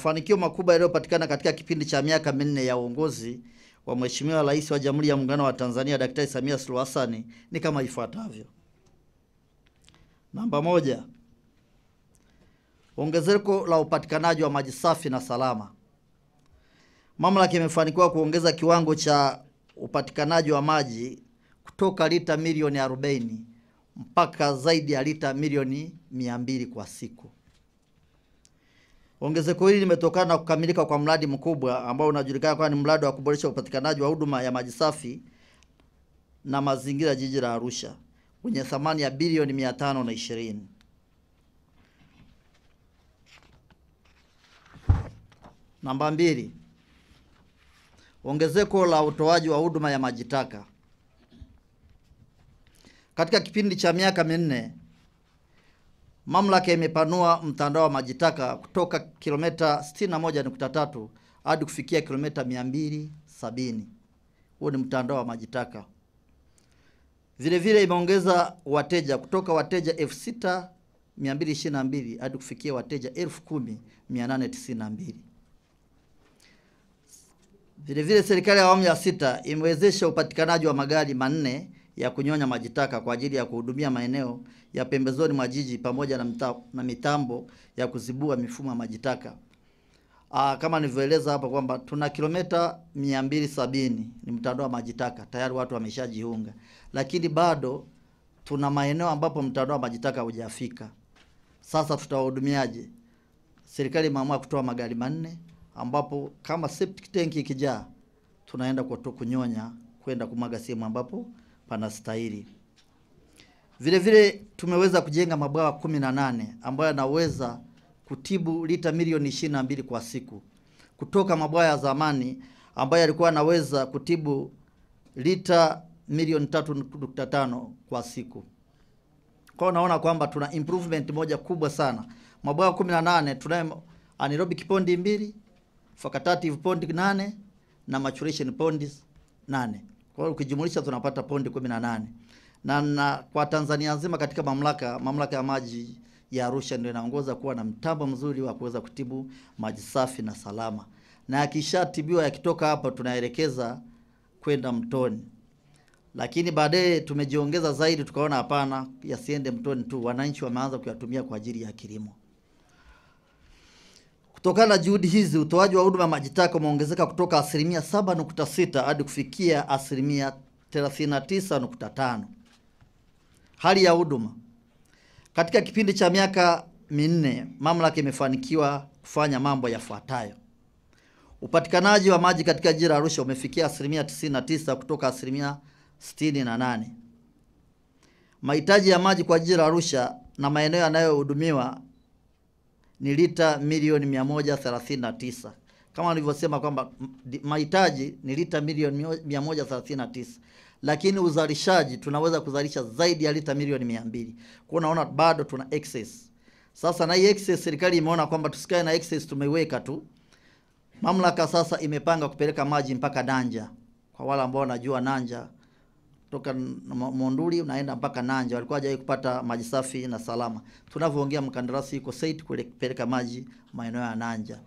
Mafanikio makubwa yaliyopatikana katika kipindi cha miaka minne ya uongozi wa Mheshimiwa Rais wa Jamhuri ya Muungano wa Tanzania Daktari Samia Suluhu Hassan ni kama ifuatavyo. Namba moja, ongezeko la upatikanaji wa maji safi na salama. Mamlaka imefanikiwa kuongeza kiwango cha upatikanaji wa maji kutoka lita milioni 40 mpaka zaidi ya lita milioni 200 kwa siku. Ongezeko hili limetokana na kukamilika kwa mradi mkubwa ambao unajulikana kama ni mradi wa kuboresha upatikanaji wa huduma ya maji safi na mazingira jiji la Arusha wenye thamani ya bilioni 520. Namba 2, ongezeko la utoaji wa huduma ya maji taka. Katika kipindi cha miaka minne, mamlaka imepanua mtandao wa maji taka kutoka kilomita 61.3 hadi kufikia kilomita 270. Huo ni mtandao wa maji taka. Vile vile imeongeza wateja kutoka wateja 6,222 hadi kufikia wateja 10,892. Vile vile serikali ya awamu ya 6 imewezesha upatikanaji wa magari manne ya kunyonya maji taka kwa ajili ya kuhudumia maeneo ya pembezoni mwa jiji pamoja na mitambo ya kuzibua mifumo ya maji taka. Kama nilivyoeleza hapa kwamba tuna kilomita 270 ni mtandao wa maji taka, tayari watu wameshajiunga. Lakini bado tuna maeneo ambapo mtandao wa maji taka hujafika. Sasa tutawahudumiaje? Serikali imeamua kutoa magari manne ambapo kama septic tank ikijaa tunaenda kunyonya kwenda kumwaga sehemu ambapo panastahili. Vile vile tumeweza kujenga mabwawa 18 ambayo yanaweza kutibu lita milioni 22 kwa siku, kutoka mabwawa ya zamani ambayo yalikuwa yanaweza kutibu lita milioni 3.5 kwa siku. Kwa naona kwamba tuna improvement moja kubwa sana. Mabwawa 18 tunayo anaerobic pond 2, facultative pond 8 na maturation ponds 8. Kwa hiyo ukijumulisha tunapata pondi 18. Na kwa Tanzania nzima katika mamlaka ya maji ya Arusha ndio inaongoza kuwa na mtambo mzuri wa kuweza kutibu maji safi na salama. Na yakishatibiwa yakitoka hapa tunaelekeza kwenda mtoni. Lakini baadaye tumejiongeza zaidi tukaona hapana, yasiende mtoni tu, wananchi wameanza kuyatumia kwa ajili ya kilimo. Kutokana na juhudi hizi, utoaji wa huduma maji taka umeongezeka kutoka 7.6 hadi kufikia 39.5. Hali ya huduma. Katika kipindi cha miaka minne, mamlaka imefanikiwa kufanya mambo yafuatayo. Upatikanaji wa maji katika jiji la Arusha umefikia 99% kutoka 68. Mahitaji ya maji kwa jiji la Arusha na maeneo yanayohudumiwa ni lita milioni 139. Kama nilivyosema kwamba mahitaji ni lita milioni 139, lakini uzalishaji tunaweza kuzalisha zaidi ya lita milioni 200. Kwa unaona bado tuna excess. Sasa na hii excess serikali imeona kwamba tusikae na excess tumeiweka tu. Mamlaka sasa imepanga kupeleka maji mpaka Nanja. Kwa wale ambao wanajua Nanja, kutoka Monduli unaenda mpaka Nanja, walikuwa hajawahi kupata maji safi na salama. Tunavyoongea mkandarasi yuko site kupeleka maji maeneo ya Nanja.